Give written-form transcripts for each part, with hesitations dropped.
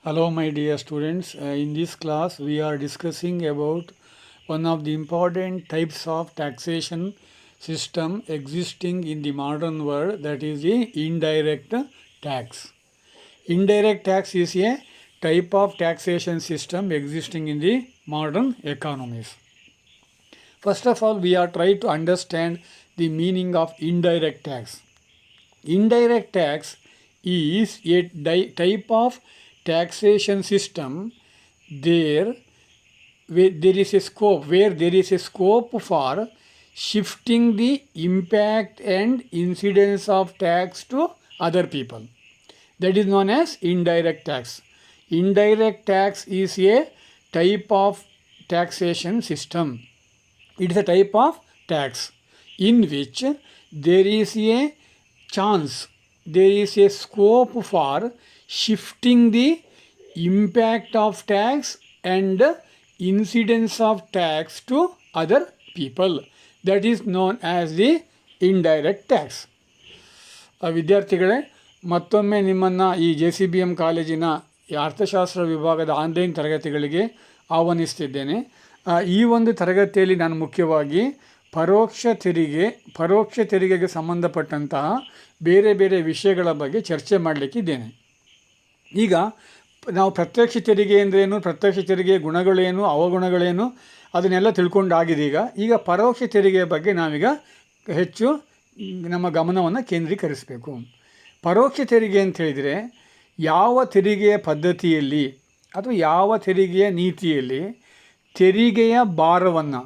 Hello, my dear students. In this class, we are discussing about one of the important types of taxation system existing in the modern world, that is the indirect tax. Indirect tax is a type of taxation system existing in the modern economies. First of all, we are trying to understand the meaning of indirect tax. Indirect tax is a type of taxation system there where there is a scope for shifting the impact and incidence of tax to other people. That is known as indirect tax. Indirect tax is a type of taxation system. It is a type of tax in which there is a chance, there is a scope for shifting the impact of tax and incidence of tax to other people. That is known as the indirect tax. ವಿದ್ಯಾರ್ಥಿಗಳೇ, ಮತ್ತೊಮ್ಮೆ ನಿಮ್ಮನ್ನು ಈ JCBM ಕಾಲೇಜಿನ ಅರ್ಥಶಾಸ್ತ್ರ ವಿಭಾಗದ online ತರಗತಿಗಳಿಗೆ ಆಹ್ವಾನಿಸ್ತಿದ್ದೇನೆ. ಈ ಒಂದು ತರಗತಿಯಲ್ಲಿ ನಾನು ಮುಖ್ಯವಾಗಿ ಪರೋಕ್ಷ ತೆರಿಗೆಗೆ ಸಂಬಂಧಪಟ್ಟಂತಹ ಬೇರೆ ಬೇರೆ ವಿಷಯಗಳ ಬಗ್ಗೆ ಚರ್ಚೆ ಮಾಡಲಿಕ್ಕಿದ್ದೇನೆ. ಈಗ ನಾವು ಪ್ರತ್ಯಕ್ಷ ತೆರಿಗೆ ಅಂದ್ರೇನು, ಪ್ರತ್ಯಕ್ಷ ತೆರಿಗೆಯ ಗುಣಗಳೇನು, ಅವಗುಣಗಳೇನು, ಅದನ್ನೆಲ್ಲ ತಿಳ್ಕೊಂಡಾಗಿದೆ. ಈಗ ಪರೋಕ್ಷ ತೆರಿಗೆಯ ಬಗ್ಗೆ ನಾವೀಗ ಹೆಚ್ಚು ನಮ್ಮ ಗಮನವನ್ನು ಕೇಂದ್ರೀಕರಿಸಬೇಕು. ಪರೋಕ್ಷ ತೆರಿಗೆ ಅಂತ ಹೇಳಿದರೆ ಯಾವ ತೆರಿಗೆಯ ಪದ್ಧತಿಯಲ್ಲಿ ಅಥವಾ ಯಾವ ತೆರಿಗೆಯ ನೀತಿಯಲ್ಲಿ ತೆರಿಗೆಯ ಭಾರವನ್ನು,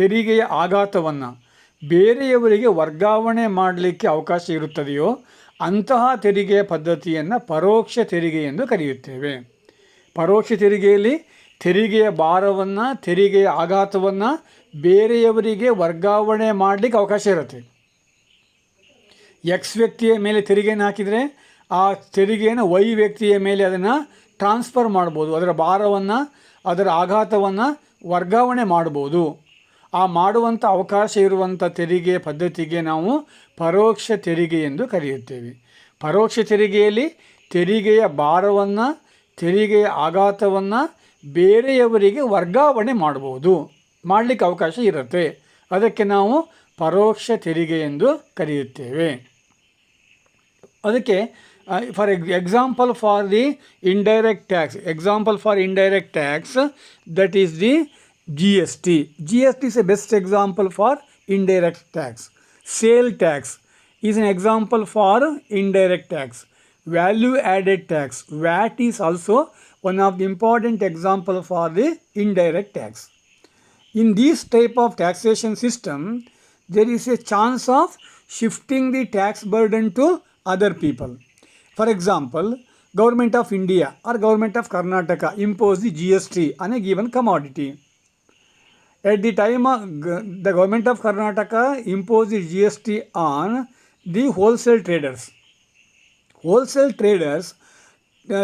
ತೆರಿಗೆಯ ಆಘಾತವನ್ನು ಬೇರೆಯವರಿಗೆ ವರ್ಗಾವಣೆ ಮಾಡಲಿಕ್ಕೆ ಅವಕಾಶ ಇರುತ್ತದೆಯೋ ಅಂತಹ ತೆರಿಗೆಯ ಪದ್ಧತಿಯನ್ನು ಪರೋಕ್ಷ ತೆರಿಗೆ ಎಂದು ಕರೆಯುತ್ತೇವೆ. ಪರೋಕ್ಷ ತೆರಿಗೆಯಲ್ಲಿ ತೆರಿಗೆಯ ಭಾರವನ್ನು, ತೆರಿಗೆಯ ಆಘಾತವನ್ನು ಬೇರೆಯವರಿಗೆ ವರ್ಗಾವಣೆ ಮಾಡಲಿಕ್ಕೆ ಅವಕಾಶ ಇರುತ್ತೆ. ಎಕ್ಸ್ ವ್ಯಕ್ತಿಯ ಮೇಲೆ ತೆರಿಗೆಯನ್ನು ಹಾಕಿದರೆ ಆ ತೆರಿಗೆಯನ್ನು ವೈ ವ್ಯಕ್ತಿಯ ಮೇಲೆ ಅದನ್ನು ಟ್ರಾನ್ಸ್ಫರ್ ಮಾಡ್ಬೋದು. ಅದರ ಭಾರವನ್ನು, ಅದರ ಆಘಾತವನ್ನು ವರ್ಗಾವಣೆ ಮಾಡ್ಬೋದು. ಆ ಮಾಡುವಂಥ ಅವಕಾಶ ಇರುವಂಥ ತೆರಿಗೆ ಪದ್ಧತಿಗೆ ನಾವು ಪರೋಕ್ಷ ತೆರಿಗೆ ಎಂದು ಕರೆಯುತ್ತೇವೆ. ಪರೋಕ್ಷ ತೆರಿಗೆಯಲ್ಲಿ ತೆರಿಗೆಯ ಭಾರವನ್ನು, ತೆರಿಗೆಯ ಆಘಾತವನ್ನು ಬೇರೆಯವರಿಗೆ ವರ್ಗಾವಣೆ ಮಾಡ್ಬೋದು, ಮಾಡಲಿಕ್ಕೆ ಅವಕಾಶ ಇರುತ್ತೆ. ಅದಕ್ಕೆ ನಾವು ಪರೋಕ್ಷ ತೆರಿಗೆ ಎಂದು ಕರೆಯುತ್ತೇವೆ. ಅದಕ್ಕೆ for example for the indirect tax, that is the GST. GST is a best example for indirect tax. Sale tax is an example for indirect tax. Value added tax, VAT, is also one of the important example for the indirect tax. In this type of taxation system, there is a chance of shifting the tax burden to other people. For example, Government of India or Government of Karnataka impose the GST on a given commodity. At the time the Government of Karnataka imposed the GST on the wholesale traders. Wholesale traders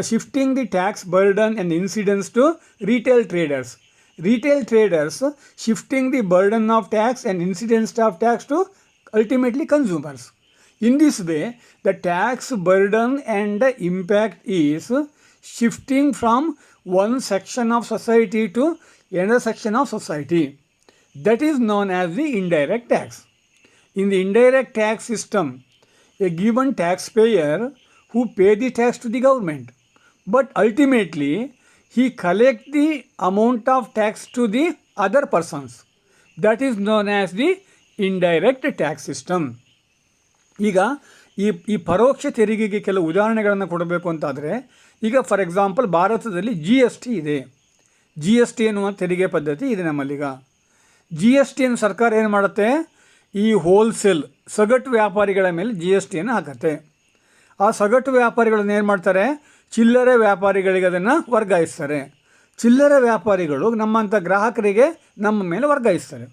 shifting the tax burden and incidence to retail traders. Retail traders shifting the burden of tax and incidence of tax to ultimately consumers. In this way, the tax burden and the impact is shifting from one section of society to another section of society. That is known as the indirect tax. In the indirect tax system, a given taxpayer who pay the tax to the government, but ultimately he collect the amount of tax to the other persons. That is known as the indirect tax system. ಈಗ ಈ ಪರೋಕ್ಷ ತೆರಿಗೆಗೆ ಕೆಲವು ಉದಾಹರಣೆಗಳನ್ನು ಕೊಡಬೇಕು ಅಂತಾದರೆ, ಈಗ for example ಭಾರತದಲ್ಲಿ GST ಇದೆ. GST ಎನ್ನುವ ತೆರಿಗೆ ಪದ್ಧತಿ ಇದೆ ನಮ್ಮಲ್ಲೀಗ. GST ಅನ್ನು ಸರ್ಕಾರ ಏನು ಮಾಡುತ್ತೆ, ಈ ಹೋಲ್ಸೇಲ್ ಸಗಟು ವ್ಯಾಪಾರಿಗಳ ಮೇಲೆ GSTಯನ್ನು ಹಾಕತ್ತೆ. ಆ ಸಗಟು ವ್ಯಾಪಾರಿಗಳನ್ನ ಏನು ಮಾಡ್ತಾರೆ, ಚಿಲ್ಲರೆ ವ್ಯಾಪಾರಿಗಳಿಗೆ ಅದನ್ನು ವರ್ಗಾಯಿಸ್ತಾರೆ. ಚಿಲ್ಲರೆ ವ್ಯಾಪಾರಿಗಳು ನಮ್ಮಂಥ ಗ್ರಾಹಕರಿಗೆ ನಮ್ಮ ಮೇಲೆ ವರ್ಗಾಯಿಸ್ತಾರೆ.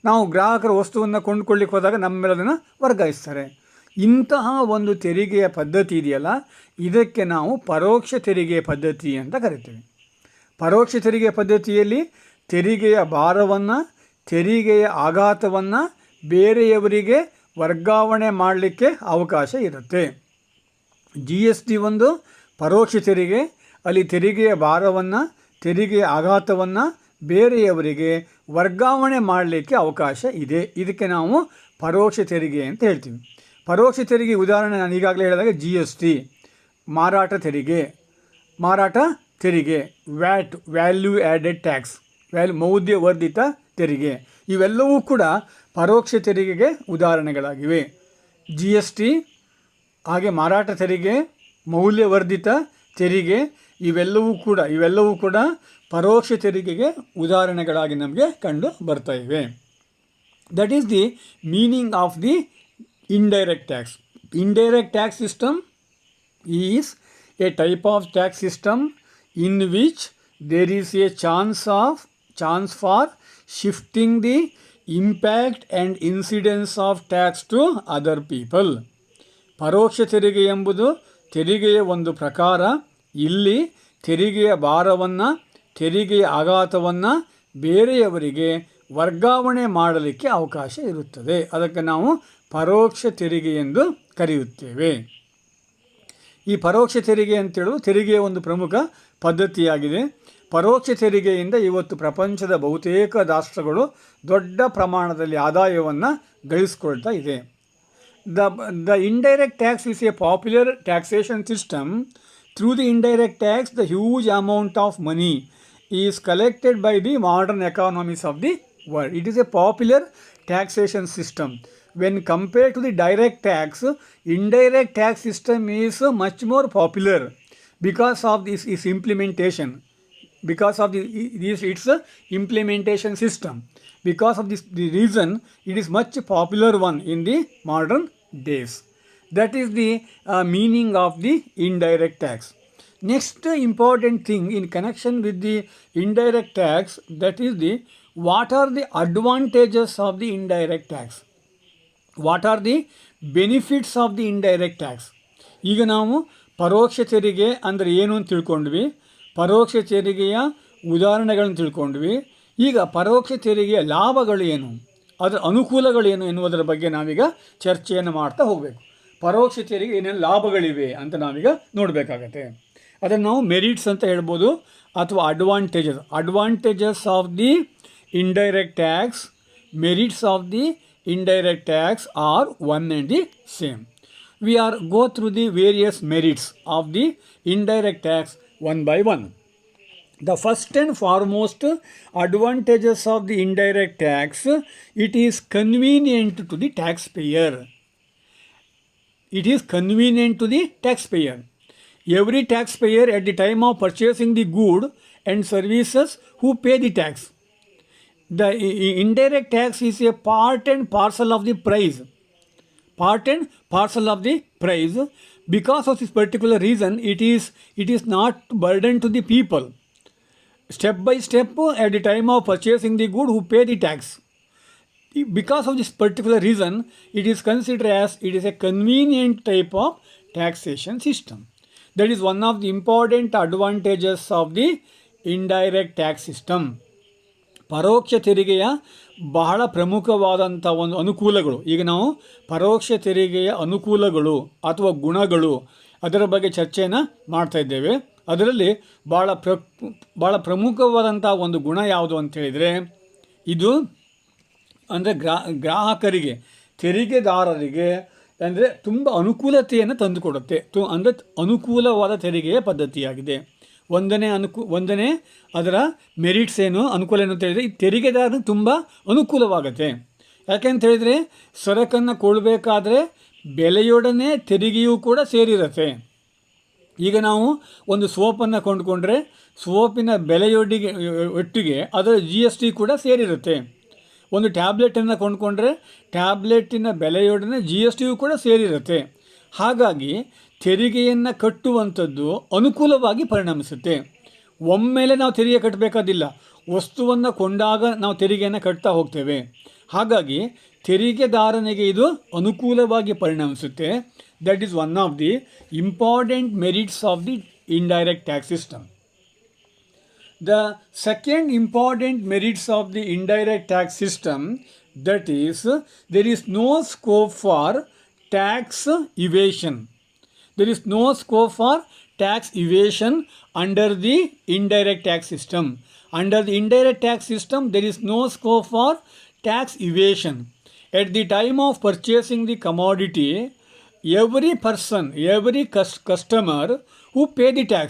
ನಾವು ಗ್ರಾಹಕರ ವಸ್ತುವನ್ನು ಕೊಂಡುಕೊಳ್ಳಿಕ್ಕೆ ಹೋದಾಗ ನಮ್ಮ ಮೇಲೆ ಅದನ್ನು ವರ್ಗಾಯಿಸ್ತಾರೆ. ಇಂತಹ ಒಂದು ತೆರಿಗೆಯ ಪದ್ಧತಿ ಇದೆಯಲ್ಲ, ಇದಕ್ಕೆ ನಾವು ಪರೋಕ್ಷ ತೆರಿಗೆಯ ಪದ್ಧತಿ ಅಂತ ಕರಿತೀವಿ. ಪರೋಕ್ಷ ತೆರಿಗೆಯ ಪದ್ಧತಿಯಲ್ಲಿ ತೆರಿಗೆಯ ಭಾರವನ್ನು, ತೆರಿಗೆಯ ಆಘಾತವನ್ನು ಬೇರೆಯವರಿಗೆ ವರ್ಗಾವಣೆ ಮಾಡಲಿಕ್ಕೆ ಅವಕಾಶ ಇರುತ್ತೆ. GST ಒಂದು ಪರೋಕ್ಷ ತೆರಿಗೆ, ಅಲ್ಲಿ ತೆರಿಗೆಯ ಭಾರವನ್ನು, ತೆರಿಗೆಯ ಆಘಾತವನ್ನು ಬೇರೆಯವರಿಗೆ ವರ್ಗಾವಣೆ ಮಾಡಲಿಕ್ಕೆ ಅವಕಾಶ ಇದೆ. ಇದಕ್ಕೆ ನಾವು ಪರೋಕ್ಷ ತೆರಿಗೆ ಅಂತ ಹೇಳ್ತೀವಿ. ಪರೋಕ್ಷ ತೆರಿಗೆ ಉದಾಹರಣೆ ನಾನು ಈಗಾಗಲೇ ಹೇಳಿದಾಗ GST, ಮಾರಾಟ ತೆರಿಗೆ, ವ್ಯಾಟ್, ವ್ಯಾಲ್ಯೂ ಆ್ಯಡೆಡ್ ಟ್ಯಾಕ್ಸ್, ಮೌಲ್ಯವರ್ಧಿತ ತೆರಿಗೆ, ಇವೆಲ್ಲವೂ ಕೂಡ ಪರೋಕ್ಷ ತೆರಿಗೆಗೆ ಉದಾಹರಣೆಗಳಾಗಿವೆ. GST, ಹಾಗೆ ಮಾರಾಟ ತೆರಿಗೆ, ಮೌಲ್ಯವರ್ಧಿತ ತೆರಿಗೆ ಇವೆಲ್ಲವೂ ಕೂಡ ಪರೋಕ್ಷ ತೆರಿಗೆಗೆ ಉದಾಹರಣೆಗಳಾಗಿ ನಮಗೆ ಕಂಡು ಬರ್ತಾ ಇವೆ. That is the meaning of the indirect tax. Indirect tax system is a type of tax system in which there is a chance for shifting the impact and incidence of tax to other people. ಪರೋಕ್ಷ ತೆರಿಗೆ ಎಂಬುದು ತೆರಿಗೆಯ ಒಂದು ಪ್ರಕಾರ. ಇಲ್ಲಿ ತೆರಿಗೆಯ ಭಾರವನ್ನು, ತೆರಿಗೆಯ ಆಘಾತವನ್ನು ಬೇರೆಯವರಿಗೆ ವರ್ಗಾವಣೆ ಮಾಡಲಿಕ್ಕೆ ಅವಕಾಶ ಇರುತ್ತದೆ. ಅದಕ್ಕೆ ನಾವು ಪರೋಕ್ಷ ತೆರಿಗೆ ಎಂದು ಕರೆಯುತ್ತೇವೆ. ಈ ಪರೋಕ್ಷ ತೆರಿಗೆ ಅಂತೇಳುವುದು ತೆರಿಗೆಯ ಒಂದು ಪ್ರಮುಖ ಪದ್ಧತಿಯಾಗಿದೆ. ಪರೋಕ್ಷ ತೆರಿಗೆಯಿಂದ ಇವತ್ತು ಪ್ರಪಂಚದ ಬಹುತೇಕ ರಾಷ್ಟ್ರಗಳು ದೊಡ್ಡ ಪ್ರಮಾಣದಲ್ಲಿ ಆದಾಯವನ್ನು ಗಳಿಸ್ಕೊಳ್ತಾ ಇದೆ. The indirect tax is a popular taxation system. Through the indirect tax, the huge amount of money is collected by the modern economies of the world. It is a popular taxation system. When compared to the direct tax, indirect tax system is much more popular because of its implementation. Because of its implementation system. Because of the reason, it is much popular one in the modern days. That is the meaning of the indirect tax. Next important thing in connection with the indirect tax, that is what are the advantages of the indirect tax? What are the benefits of the indirect tax? ಈಗ ನಾವು ಪರೋಕ್ಷ ತೆರಿಗೆ ಅಂದರೆ ಏನು ಅಂತ ತಿಳ್ಕೊಂಡ್ವಿ, ಪರೋಕ್ಷ ತೆರಿಗೆಯ ಉದಾಹರಣೆಗಳನ್ನು ತಿಳ್ಕೊಂಡ್ವಿ. ಈಗ ಪರೋಕ್ಷ ತೆರಿಗೆಯ ಲಾಭಗಳು ಏನು, ಅದರ ಅನುಕೂಲಗಳೇನು ಎನ್ನುವುದರ ಬಗ್ಗೆ ನಾವೀಗ ಚರ್ಚೆಯನ್ನು ಮಾಡ್ತಾ ಹೋಗಬೇಕು. ಪರೋಕ್ಷ ತೆರಿಗೆ ಏನೇನು ಲಾಭಗಳಿವೆ ಅಂತ ನಾವೀಗ ನೋಡಬೇಕಾಗತ್ತೆ. ಅದನ್ನು ನಾವು ಮೆರಿಟ್ಸ್ ಅಂತ ಹೇಳ್ಬೋದು ಅಥವಾ advantages of the indirect tax, merits of the indirect tax are one and the same. We are go through the various merits of the indirect tax one by one. The first and foremost advantages of the indirect tax, it is convenient to the taxpayer. It is convenient to the taxpayer. Every taxpayer at the time of purchasing the good and services who pay the tax. The indirect tax is a part and parcel of the price. Because of this particular reason, it is not burden to the people. Step by step, at the time of purchasing the good, who pay the tax. Because of this particular reason, it is considered as it is a convenient type of taxation system. That is one of the important advantages of the indirect tax system. ಪರೋಕ್ಷ ತೆರಿಗೆಯ ಬಹಳ ಪ್ರಮುಖವಾದಂಥ ಒಂದು ಅನುಕೂಲಗಳು. ಈಗ ನಾವು ಪರೋಕ್ಷ ತೆರಿಗೆಯ ಅನುಕೂಲಗಳು ಅಥವಾ ಗುಣಗಳು ಅದರ ಬಗ್ಗೆ ಚರ್ಚೆಯನ್ನು ಮಾಡ್ತಾ ಇದ್ದೇವೆ. ಅದರಲ್ಲಿ ಭಾಳ ಪ್ರಮುಖವಾದಂಥ ಒಂದು ಗುಣ ಯಾವುದು ಅಂತ ಹೇಳಿದರೆ, ಇದು ಅಂದರೆ ಗ್ರಾಹಕರಿಗೆ, ತೆರಿಗೆದಾರರಿಗೆ ಅಂದರೆ ತುಂಬ ಅನುಕೂಲತೆಯನ್ನು ತಂದುಕೊಡುತ್ತೆ. ಅಂದರೆ ಅನುಕೂಲವಾದ ತೆರಿಗೆಯ ಪದ್ಧತಿಯಾಗಿದೆ. ಒಂದನೇ ಅದರ ಮೆರಿಟ್ಸ್ ಏನು, ಅನುಕೂಲ ಏನು ಅಂತ ಹೇಳಿದರೆ, ಈ ತೆರಿಗೆದಾರನಿಗೆ ತುಂಬ ಅನುಕೂಲವಾಗುತ್ತೆ. ಯಾಕೆಂತ ಹೇಳಿದರೆ ಸರಕನ್ನು ಕೊಡಬೇಕಾದ್ರೆ ಬೆಲೆಯೊಡನೆ ತೆರಿಗೆಯೂ ಕೂಡ ಸೇರಿರುತ್ತೆ. ಈಗ ನಾವು ಒಂದು ಸೋಪನ್ನು ಕೊಂಡುಕೊಂಡ್ರೆ ಸೋಪಿನ ಒಟ್ಟಿಗೆ ಅದರ GST ಕೂಡ ಸೇರಿರುತ್ತೆ. ಒಂದು ಟ್ಯಾಬ್ಲೆಟನ್ನು ಕೊಂಡುಕೊಂಡ್ರೆ ಟ್ಯಾಬ್ಲೆಟಿನ ಬೆಲೆಯೊಡನೆ GSTಯೂ ಕೂಡ ಸೇರಿರುತ್ತೆ. ಹಾಗಾಗಿ ತೆರಿಗೆಯನ್ನು ಕಟ್ಟುವಂಥದ್ದು ಅನುಕೂಲವಾಗಿ ಪರಿಣಮಿಸುತ್ತೆ. ಒಮ್ಮೆಲೆ ನಾವು ತೆರಿಗೆ ಕಟ್ಟಬೇಕಾದಿಲ್ಲ, ವಸ್ತುವನ್ನು ಕೊಂಡಾಗ ನಾವು ತೆರಿಗೆಯನ್ನು ಕಟ್ತಾ ಹೋಗ್ತೇವೆ. ಹಾಗಾಗಿ ತೆರಿಗೆದಾರನಿಗೆ ಇದು ಅನುಕೂಲವಾಗಿ ಪರಿಣಮಿಸುತ್ತೆ. That is one of the important merits of the indirect tax system. The second important merits of the indirect tax system, that is, there is no scope for tax evasion. There is no scope for tax evasion under the indirect tax system. Under the indirect tax system, there is no scope for tax evasion. At the time of purchasing the commodity, every person, every customer who pay the tax,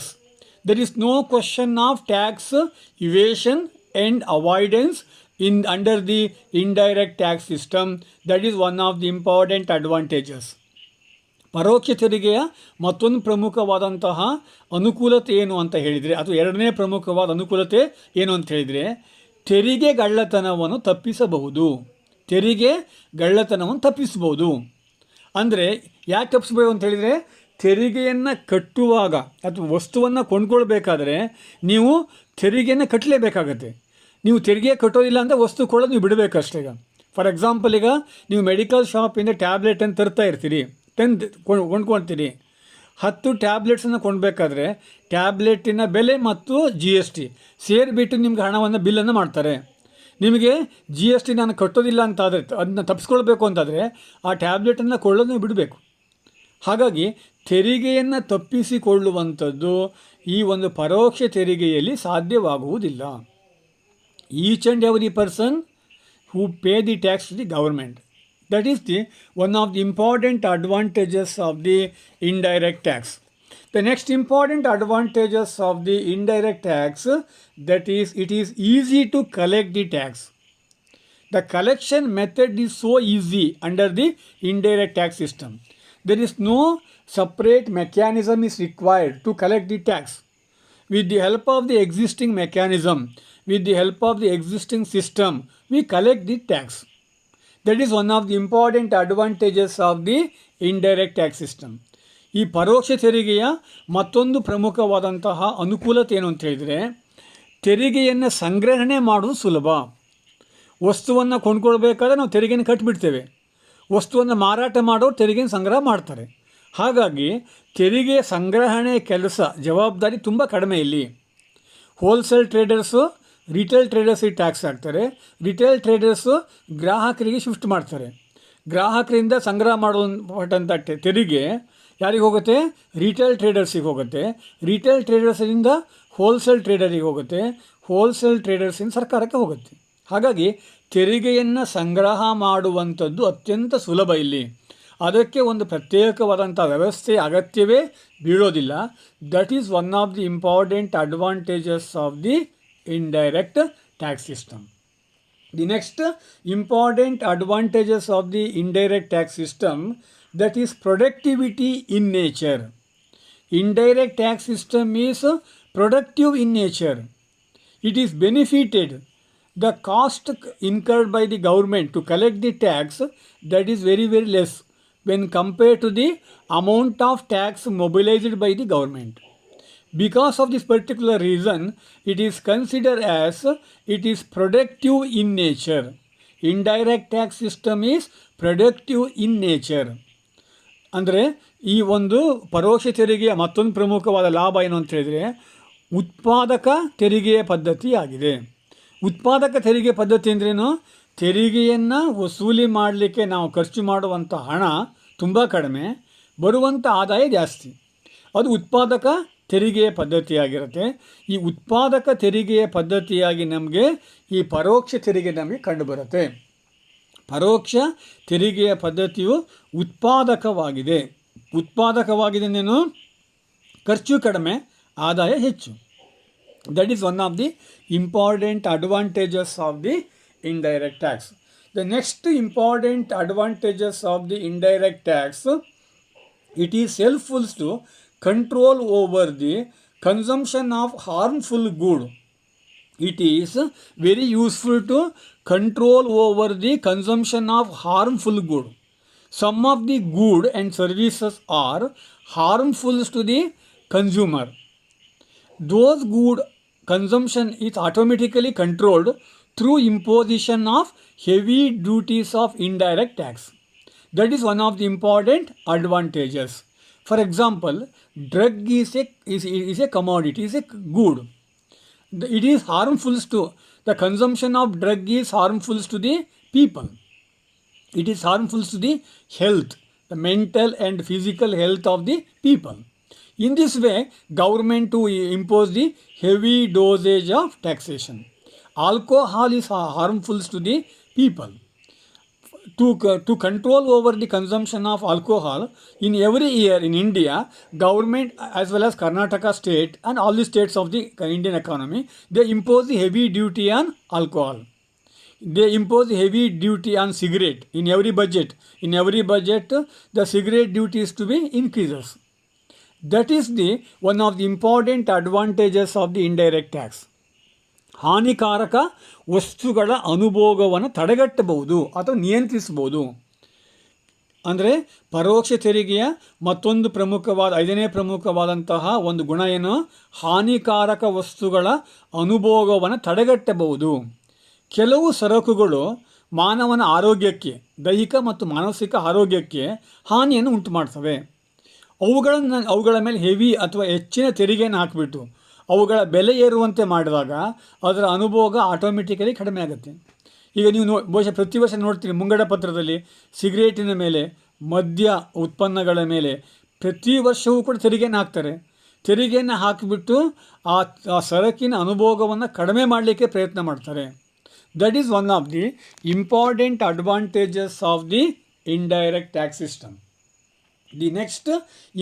there is no question of tax evasion and avoidance under the indirect tax system. That is one of the important advantages. ಪರೋಕ್ಷ ತೆರಿಗೆಯ ಮತ್ತೊಂದು ಪ್ರಮುಖವಾದಂತಹ ಅನುಕೂಲತೆ ಏನು ಅಂತ ಹೇಳಿದರೆ, ಅಥವಾ ಎರಡನೇ ಪ್ರಮುಖವಾದ ಅನುಕೂಲತೆ ಏನು ಅಂತ ಹೇಳಿದರೆ, ತೆರಿಗೆ ಗಳ್ಳತನವನ್ನು ತಪ್ಪಿಸಬಹುದು. ತೆರಿಗೆ ಗಳ್ಳತನವನ್ನು ತಪ್ಪಿಸಬಹುದು ಅಂದರೆ ಯಾಕೆ ತಪ್ಪಿಸ್ಬೋದು ಅಂತ ಹೇಳಿದರೆ, ತೆರಿಗೆಯನ್ನು ಕಟ್ಟುವಾಗ ಅಥವಾ ವಸ್ತುವನ್ನು ಕೊಂಡ್ಕೊಳ್ಬೇಕಾದ್ರೆ ನೀವು ತೆರಿಗೆಯನ್ನು ಕಟ್ಟಲೇಬೇಕಾಗತ್ತೆ. ನೀವು ತೆರಿಗೆ ಕಟ್ಟೋದಿಲ್ಲ ಅಂತ ವಸ್ತು ಕೊಳ್ಳೋದು ನೀವು ಬಿಡಬೇಕಷ್ಟೇ. ಈಗ ಫಾರ್ ಎಕ್ಸಾಂಪಲ್, ಈಗ ನೀವು ಮೆಡಿಕಲ್ ಶಾಪಿಂದ ಟ್ಯಾಬ್ಲೆಟನ್ನು ತರ್ತಾ ಇರ್ತೀರಿ, ಕೊಂಡ್ಕೊಳ್ತೀರಿ. 10 ಟ್ಯಾಬ್ಲೆಟ್ಸನ್ನು ಕೊಂಡ್ಬೇಕಾದ್ರೆ ಟ್ಯಾಬ್ಲೆಟಿನ ಬೆಲೆ ಮತ್ತು GST ಸೇರಿಬಿಟ್ಟು ನಿಮ್ಗೆ ಹಣವನ್ನು ಬಿಲ್ಲನ್ನು ಮಾಡ್ತಾರೆ. ನಿಮಗೆ GST ನಾನು ಕಟ್ಟೋದಿಲ್ಲ ಅಂತಾದರೆ, ಅದನ್ನ ತಪ್ಪಿಸ್ಕೊಳ್ಬೇಕು ಅಂತಾದರೆ ಆ ಟ್ಯಾಬ್ಲೆಟನ್ನು ಕೊಳ್ಳೋದು ನೀವು ಬಿಡಬೇಕು. ಹಾಗಾಗಿ ತೆರಿಗೆಯನ್ನು ತಪ್ಪಿಸಿಕೊಳ್ಳುವಂಥದ್ದು ಈ ಒಂದು ಪರೋಕ್ಷ ತೆರಿಗೆಯಲ್ಲಿ ಸಾಧ್ಯವಾಗುವುದಿಲ್ಲ. Each and every person who pay the tax to the government. That is one of the important advantages of the indirect tax. The next important advantages of the indirect tax, that is, it is easy to collect the tax. The collection method is so easy under the indirect tax system. There is no separate mechanism is required to collect the tax. With the help of the existing mechanism, with the help of the existing system, we collect the tax. That is one of the important advantages of the indirect tax system. ಈ ಪರೋಕ್ಷ ತೆರಿಗೆಯ ಮತ್ತೊಂದು ಪ್ರಮುಖವಾದಂತಹ ಅನುಕೂಲತೆ ಏನು ಅಂತ ಹೇಳಿದರೆ, ತೆರಿಗೆಯನ್ನು ಸಂಗ್ರಹಣೆ ಮಾಡೋದು ಸುಲಭ. ವಸ್ತುವನ್ನು ಕೊಂಡ್ಕೊಳ್ಬೇಕಾದ್ರೆ ನಾವು ತೆರಿಗೆಯನ್ನು ಕಟ್ಟಿಬಿಡ್ತೇವೆ. ವಸ್ತುವನ್ನು ಮಾರಾಟ ಮಾಡೋರು ತೆರಿಗೆಯನ್ನು ಸಂಗ್ರಹ ಮಾಡ್ತಾರೆ. ಹಾಗಾಗಿ ತೆರಿಗೆ ಸಂಗ್ರಹಣೆ ಕೆಲಸ ಜವಾಬ್ದಾರಿ ತುಂಬ ಕಡಿಮೆ ಇಲ್ಲಿ. ಹೋಲ್ಸೇಲ್ ಟ್ರೇಡರ್ಸು ರಿಟೇಲ್ ಟ್ರೇಡರ್ಸಿಗೆ ಟ್ಯಾಕ್ಸ್ ಹಾಕ್ತಾರೆ. ರಿಟೇಲ್ ಟ್ರೇಡರ್ಸು ಗ್ರಾಹಕರಿಗೆ ಶಿಫ್ಟ್ ಮಾಡ್ತಾರೆ. ಗ್ರಾಹಕರಿಂದ ಸಂಗ್ರಹ ಮಾಡುವಂಥ ತೆರಿಗೆ ಯಾರಿಗೆ ಹೋಗುತ್ತೆ? ರಿಟೇಲ್ ಟ್ರೇಡರ್ಸಿಗೆ ಹೋಗುತ್ತೆ. ರಿಟೇಲ್ ಟ್ರೇಡರ್ಸಿಂದ ಹೋಲ್ಸೇಲ್ ಟ್ರೇಡರಿಗೆ ಹೋಗುತ್ತೆ. ಹೋಲ್ಸೇಲ್ ಟ್ರೇಡರ್ಸಿಂದ ಸರ್ಕಾರಕ್ಕೆ ಹೋಗುತ್ತೆ. ಹಾಗಾಗಿ ತೆರಿಗೆಯನ್ನು ಸಂಗ್ರಹ ಮಾಡುವಂಥದ್ದು ಅತ್ಯಂತ ಸುಲಭ ಇಲ್ಲಿ. ಅದಕ್ಕೆ ಒಂದು ಪ್ರತ್ಯೇಕವಾದಂಥ ವ್ಯವಸ್ಥೆ ಅಗತ್ಯವೇ ಬೀಳೋದಿಲ್ಲ. That is one of the important advantages of the indirect tax system. The next important advantages of the indirect tax system, that is productivity in nature. Indirect tax system is productive in nature. It is benefited. The cost incurred by the government to collect the tax, that is very, very less when compared to the amount of tax mobilized by the government. Because of this particular reason, it is considered as it is productive in nature. Indirect tax system is productive in nature. ಅಂದರೆ ಈ ಒಂದು ಪರೋಕ್ಷ ತೆರಿಗೆಯ ಮತ್ತೊಂದು ಪ್ರಮುಖವಾದ ಲಾಭ ಏನು ಅಂತ ಹೇಳಿದರೆ, ಉತ್ಪಾದಕ ತೆರಿಗೆಯ ಪದ್ಧತಿ ಆಗಿದೆ. ಉತ್ಪಾದಕ ತೆರಿಗೆ ಪದ್ಧತಿ ಅಂದ್ರೇನು? ತೆರಿಗೆಯನ್ನು ವಸೂಲಿ ಮಾಡಲಿಕ್ಕೆ ನಾವು ಖರ್ಚು ಮಾಡುವಂಥ ಹಣ ತುಂಬ ಕಡಿಮೆ, ಬರುವಂಥ ಆದಾಯ ಜಾಸ್ತಿ. ಅದು ಉತ್ಪಾದಕ ತೆರಿಗೆಯ ಪದ್ಧತಿಯಾಗಿರುತ್ತೆ. ಈ ಉತ್ಪಾದಕ ತೆರಿಗೆಯ ಪದ್ಧತಿಯಾಗಿ ನಮಗೆ ಈ ಪರೋಕ್ಷ ತೆರಿಗೆ ನಮಗೆ ಕಂಡುಬರುತ್ತೆ. ಪರೋಕ್ಷ ತೆರಿಗೆಯ ಪದ್ಧತಿಯು ಉತ್ಪಾದಕವಾಗಿದೆ. ಉತ್ಪಾದಕವಾಗಿದೆಂದೇನು? ಖರ್ಚು ಕಡಿಮೆ, ಆದಾಯ ಹೆಚ್ಚು. That is one of the important advantages of the indirect tax. The next important advantages of the indirect tax, it is helpful to control over the consumption of harmful good. It is very useful to control over the consumption of harmful good. Some of the good and services are harmful to the consumer. Those good consumption is automatically controlled through imposition of heavy duties of indirect tax. That is one of the important advantages. For example, drug is a commodity, is a good. It is harmful to the consumption of drug is harmful to the people. It is harmful to the health, the mental and physical health of the people. In this way, government to impose the heavy dosage of taxation. Alcohol is harmful to the people. To control over the consumption of alcohol, in every year in India, government as well as Karnataka state and all the states of the Indian economy, they impose the heavy duty on alcohol. They impose the heavy duty on cigarette in every budget. In every budget, the cigarette duty is to be increases. That is the one of the important advantages of the indirect tax. ಹಾನಿಕಾರಕ ವಸ್ತುಗಳ ಅನುಭೋಗವನ್ನು ತಡೆಗಟ್ಟಬಹುದು ಅಥವಾ ನಿಯಂತ್ರಿಸಬಹುದು. ಅಂದರೆ ಪರೋಕ್ಷ ತೆರಿಗೆಯ ಮತ್ತೊಂದು ಐದನೇ ಪ್ರಮುಖವಾದಂತಹ ಒಂದು ಗುಣ ಏನು, ಹಾನಿಕಾರಕ ವಸ್ತುಗಳ ಅನುಭೋಗವನ್ನು ತಡೆಗಟ್ಟಬಹುದು. ಕೆಲವು ಸರಕುಗಳು ಮಾನವನ ಆರೋಗ್ಯಕ್ಕೆ, ದೈಹಿಕ ಮತ್ತು ಮಾನಸಿಕ ಆರೋಗ್ಯಕ್ಕೆ ಹಾನಿಯನ್ನು ಉಂಟು ಮಾಡ್ತವೆ. ಅವುಗಳ ಮೇಲೆ ಹೆವಿ ಅಥವಾ ಹೆಚ್ಚಿನ ತೆರಿಗೆಯನ್ನು ಹಾಕಿಬಿಟ್ಟು ಅವುಗಳ ಬೆಲೆ ಏರುವಂತೆ ಮಾಡಿದಾಗ ಅದರ ಅನುಭೋಗ ಆಟೋಮೆಟಿಕಲಿ ಕಡಿಮೆ ಆಗುತ್ತೆ. ಈಗ ನೀವು ಬಹುಶಃ ಪ್ರತಿ ವರ್ಷ ನೋಡ್ತೀರಿ ಮುಂಗಡ ಪತ್ರದಲ್ಲಿ ಸಿಗರೇಟಿನ ಮೇಲೆ, ಮದ್ಯ ಉತ್ಪನ್ನಗಳ ಮೇಲೆ ಪ್ರತಿ ವರ್ಷವೂ ಕೂಡ ತೆರಿಗೆಯನ್ನು ಹಾಕ್ತಾರೆ. ತೆರಿಗೆಯನ್ನು ಹಾಕಿಬಿಟ್ಟು ಆ ಸರಕಿನ ಅನುಭೋಗವನ್ನು ಕಡಿಮೆ ಮಾಡಲಿಕ್ಕೆ ಪ್ರಯತ್ನ ಮಾಡ್ತಾರೆ. That is one of the important advantages of the indirect tax system. The next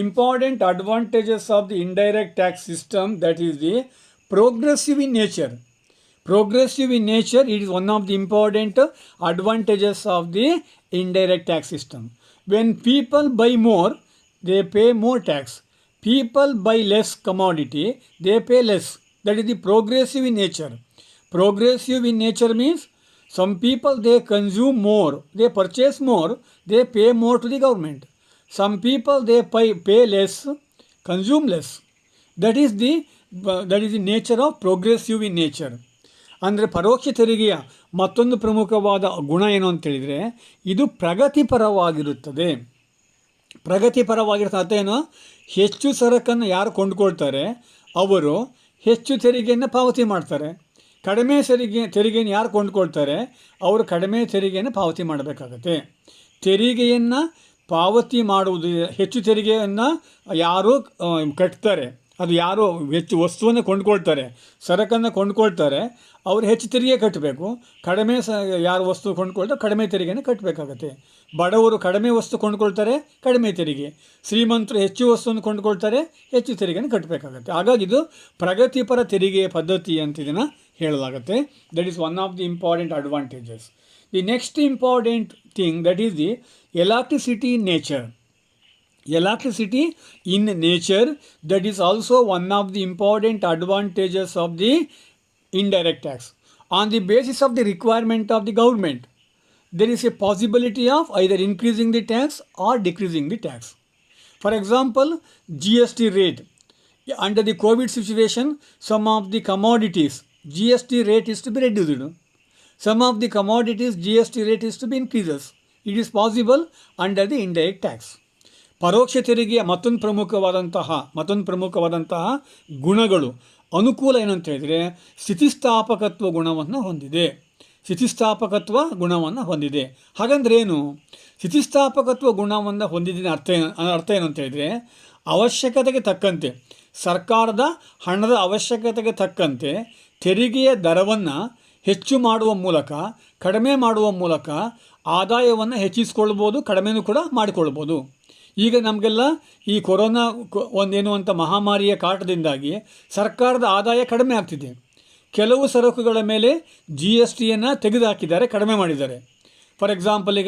important advantages of the indirect tax system, that is the progressive in nature. Progressive in nature, it is one of the important advantages of the indirect tax system. When people buy more, they pay more tax. People buy less commodity, they pay less. That is the progressive in nature. Progressive in nature means some people, they consume more, they purchase more, they pay more to the government. Some people, they pay less, consume less. That is the nature of progressive in nature. ಅಂದರೆ ಪರೋಕ್ಷ ತೆರಿಗೆಯ ಮತ್ತೊಂದು ಪ್ರಮುಖವಾದ ಗುಣ ಏನು ಅಂತೇಳಿದರೆ, ಇದು ಪ್ರಗತಿಪರವಾಗಿರುತ್ತದೆ. ಪ್ರಗತಿಪರವಾಗಿರುತ್ತೆ ಅರ್ಥ ಏನು, ಹೆಚ್ಚು ಸರಕನ್ನು ಯಾರು ಕೊಂಡುಕೊಳ್ತಾರೆ ಅವರು ಹೆಚ್ಚು ತೆರಿಗೆಯನ್ನು ಪಾವತಿ ಮಾಡ್ತಾರೆ. ಕಡಿಮೆ ತೆರಿಗೆಯನ್ನು ಯಾರು ಕೊಂಡುಕೊಳ್ತಾರೆ ಅವರು ಕಡಿಮೆ ತೆರಿಗೆಯನ್ನು ಪಾವತಿ ಮಾಡಬೇಕಾಗತ್ತೆ. ತೆರಿಗೆಯನ್ನು ಪಾವತಿ ಮಾಡುವುದು, ಹೆಚ್ಚು ತೆರಿಗೆಯನ್ನು ಯಾರು ಕಟ್ತಾರೆ, ಅದು ಯಾರು ಹೆಚ್ಚು ವಸ್ತುವನ್ನು ಕೊಂಡ್ಕೊಳ್ತಾರೆ, ಸರಕನ್ನು ಕೊಂಡ್ಕೊಳ್ತಾರೆ, ಅವರು ಹೆಚ್ಚು ತೆರಿಗೆ ಕಟ್ಟಬೇಕು. ಕಡಿಮೆ ಯಾರು ವಸ್ತು ಕೊಂಡ್ಕೊಳ್ತಾರೆ ಕಡಿಮೆ ತೆರಿಗೆಯನ್ನು ಕಟ್ಟಬೇಕಾಗತ್ತೆ. ಬಡವರು ಕಡಿಮೆ ವಸ್ತು ಕೊಂಡ್ಕೊಳ್ತಾರೆ, ಕಡಿಮೆ ತೆರಿಗೆ. ಶ್ರೀಮಂತರು ಹೆಚ್ಚು ವಸ್ತುವನ್ನು ಕೊಂಡ್ಕೊಳ್ತಾರೆ, ಹೆಚ್ಚು ತೆರಿಗೆಯನ್ನು ಕಟ್ಟಬೇಕಾಗತ್ತೆ. ಹಾಗಾಗಿ ಇದು ಪ್ರಗತಿಪರ ತೆರಿಗೆಯ ಪದ್ಧತಿ ಅಂತ ಇದನ್ನು ಹೇಳಲಾಗುತ್ತೆ. That is one of the important advantages. The next important thing, that is the elasticity in nature. Elasticity in nature, that is also one of the important advantages of the indirect tax. On the basis of the requirement of the government, there is a possibility of either increasing the tax or decreasing the tax. For example, GST rate. Under the COVID situation, some of the commodities GST rate is to be reduced. Some of the commodities GST rate is to be increases. It is possible under the indirect tax. ಪರೋಕ್ಷ ತೆರಿಗೆಯ ಮತ್ತೊಂದು ಪ್ರಮುಖವಾದಂತಹ ಗುಣಗಳು, ಅನುಕೂಲ ಏನಂತ ಹೇಳಿದರೆ ಸ್ಥಿತಿಸ್ಥಾಪಕತ್ವ ಗುಣವನ್ನು ಹೊಂದಿದೆ. ಹಾಗಂದ್ರೆ ಏನು, ಸ್ಥಿತಿಸ್ಥಾಪಕತ್ವ ಗುಣವನ್ನು ಹೊಂದಿದೆ ಅರ್ಥ ಏನು ಅಂತ ಹೇಳಿದರೆ, ಅವಶ್ಯಕತೆಗೆ ತಕ್ಕಂತೆ, ಸರ್ಕಾರದ ಹಣದ ಅವಶ್ಯಕತೆಗೆ ತಕ್ಕಂತೆ ತೆರಿಗೆಯ ದರವನ್ನು ಹೆಚ್ಚು ಮಾಡುವ ಮೂಲಕ, ಕಡಿಮೆ ಮಾಡುವ ಮೂಲಕ ಆದಾಯವನ್ನು ಹೆಚ್ಚಿಸಿಕೊಳ್ಬೋದು, ಕಡಿಮೆನೂ ಕೂಡ ಮಾಡಿಕೊಳ್ಬೋದು. ಈಗ ನಮಗೆಲ್ಲ ಈ ಕೊರೋನಾ ಒಂದೇನುವಂಥ ಮಹಾಮಾರಿಯ ಕಾಟದಿಂದಾಗಿ ಸರ್ಕಾರದ ಆದಾಯ ಕಡಿಮೆ ಆಗ್ತಿದೆ. ಕೆಲವು ಸರಕುಗಳ ಮೇಲೆ GSTಯನ್ನು ತೆಗೆದುಹಾಕಿದ್ದಾರೆ, ಕಡಿಮೆ ಮಾಡಿದ್ದಾರೆ. ಫಾರ್ ಎಕ್ಸಾಂಪಲ್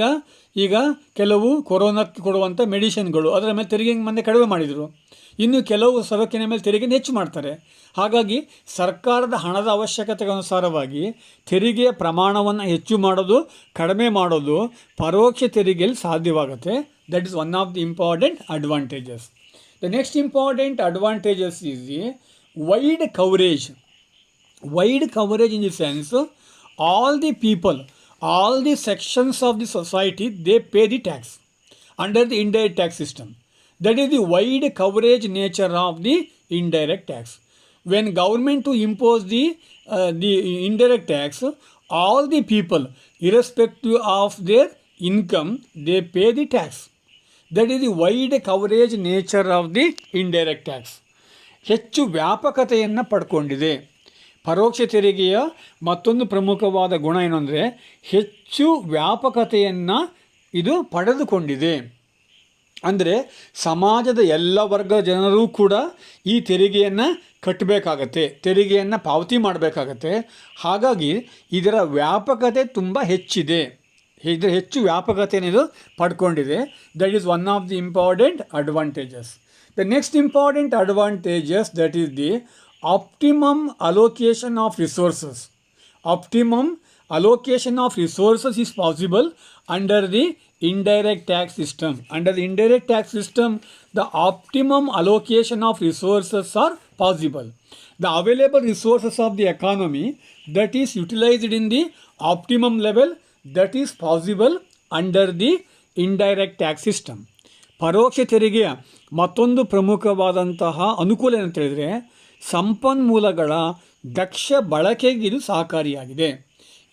ಈಗ ಕೆಲವು ಕೊರೋನಾಕ್ಕೆ ಕೊಡುವಂಥ ಮೆಡಿಸಿನ್ಗಳು ಅದರ ಮೇಲೆ ತೆರಿಗೆ ಮೊನ್ನೆ ಕಡಿಮೆ ಮಾಡಿದರು. ಇನ್ನು ಕೆಲವು ಸರಕಿನ ಮೇಲೆ ತೆರಿಗೆಯನ್ನು ಹೆಚ್ಚು ಮಾಡ್ತಾರೆ. ಹಾಗಾಗಿ ಸರ್ಕಾರದ ಹಣದ ಅವಶ್ಯಕತೆಗೆ ಅನುಸಾರವಾಗಿ ತೆರಿಗೆಯ ಪ್ರಮಾಣವನ್ನು ಹೆಚ್ಚು ಮಾಡೋದು, ಕಡಿಮೆ ಮಾಡೋದು ಪರೋಕ್ಷ ತೆರಿಗೆಯಲ್ಲಿ ಸಾಧ್ಯವಾಗುತ್ತೆ. That is one of the important advantages. The next important advantages is the wide coverage. Wide coverage in the sense, all the people, all the sections of the society, they pay the tax under the indirect tax system. That is the wide coverage nature of the indirect tax. When government to impose the indirect tax, all the people, irrespective of their income, they pay the tax. That is the wide coverage nature of the indirect tax. ಹೆಚ್ಚು ವ್ಯಾಪಕತೆಯನ್ನು ಪಡ್ಕೊಂಡಿದೆ. ಪರೋಕ್ಷ ತೆರಿಗೆಯ ಮತ್ತೊಂದು ಪ್ರಮುಖವಾದ ಗುಣ ಏನು ಅಂದರೆ ಹೆಚ್ಚು ವ್ಯಾಪಕತೆಯನ್ನು ಇದು ಪಡೆದುಕೊಂಡಿದೆ. ಅಂದರೆ ಸಮಾಜದ ಎಲ್ಲ ವರ್ಗದ ಜನರೂ ಕೂಡ ಈ ತೆರಿಗೆಯನ್ನು ಕಟ್ಟಬೇಕಾಗತ್ತೆ, ತೆರಿಗೆಯನ್ನು ಪಾವತಿ ಮಾಡಬೇಕಾಗತ್ತೆ. ಹಾಗಾಗಿ ಇದರ ವ್ಯಾಪಕತೆ ತುಂಬ ಹೆಚ್ಚಿದೆ, ಇದರ ಹೆಚ್ಚು ವ್ಯಾಪಕತೆಯನ್ನು ಇದು ಪಡ್ಕೊಂಡಿದೆ. That is one of the important advantages. The next important advantages that is the optimum allocation of resources. Optimum allocation of resources is possible under the indirect tax system. Under the indirect tax system, the optimum allocation of resources are possible. The available resources of the economy that is utilized in the optimum level, that is possible under the indirect tax system. ಪರೋಕ್ಷ ತೆರಿಗೆಯ ಮತ್ತೊಂದು ಪ್ರಮುಖವಾದಂತಹ ಅನುಕೂಲ ಏನಂತ ಹೇಳಿದರೆ ಸಂಪನ್ಮೂಲಗಳ ದಕ್ಷ ಬಳಕೆಗೆ ಇದು ಸಹಕಾರಿಯಾಗಿದೆ.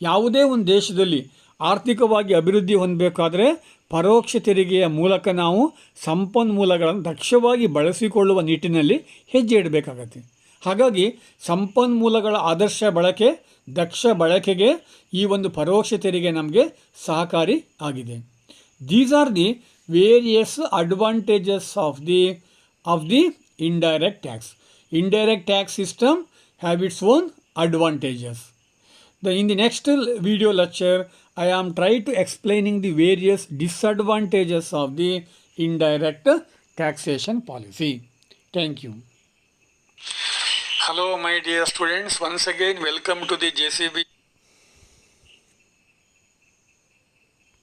ಯಾವುದೇ ಒಂದು ದೇಶದಲ್ಲಿ ಆರ್ಥಿಕವಾಗಿ ಅಭಿವೃದ್ಧಿ ಹೊಂದಬೇಕಾದ್ರೆ ಪರೋಕ್ಷ ತೆರಿಗೆಯ ಮೂಲಕ ನಾವು ಸಂಪನ್ಮೂಲಗಳನ್ನು ದಕ್ಷವಾಗಿ ಬಳಸಿಕೊಳ್ಳುವ ನಿಟ್ಟಿನಲ್ಲಿ ಹೆಜ್ಜೆ ಇಡಬೇಕಾಗತ್ತೆ. ಹಾಗಾಗಿ ಸಂಪನ್ಮೂಲಗಳ ಆದರ್ಶ ಬಳಕೆ, ದಕ್ಷ ಬಳಕೆಗೆ ಈ ಒಂದು ಪರೋಕ್ಷ ತೆರಿಗೆ ನಮಗೆ ಸಹಕಾರಿ ಆಗಿದೆ. These are the various advantages of the indirect tax. Indirect tax system have its own advantages. In the next video lecture, I am trying to explaining the various disadvantages of the indirect taxation policy. Thank you. Hello my dear students, once again welcome to the JCB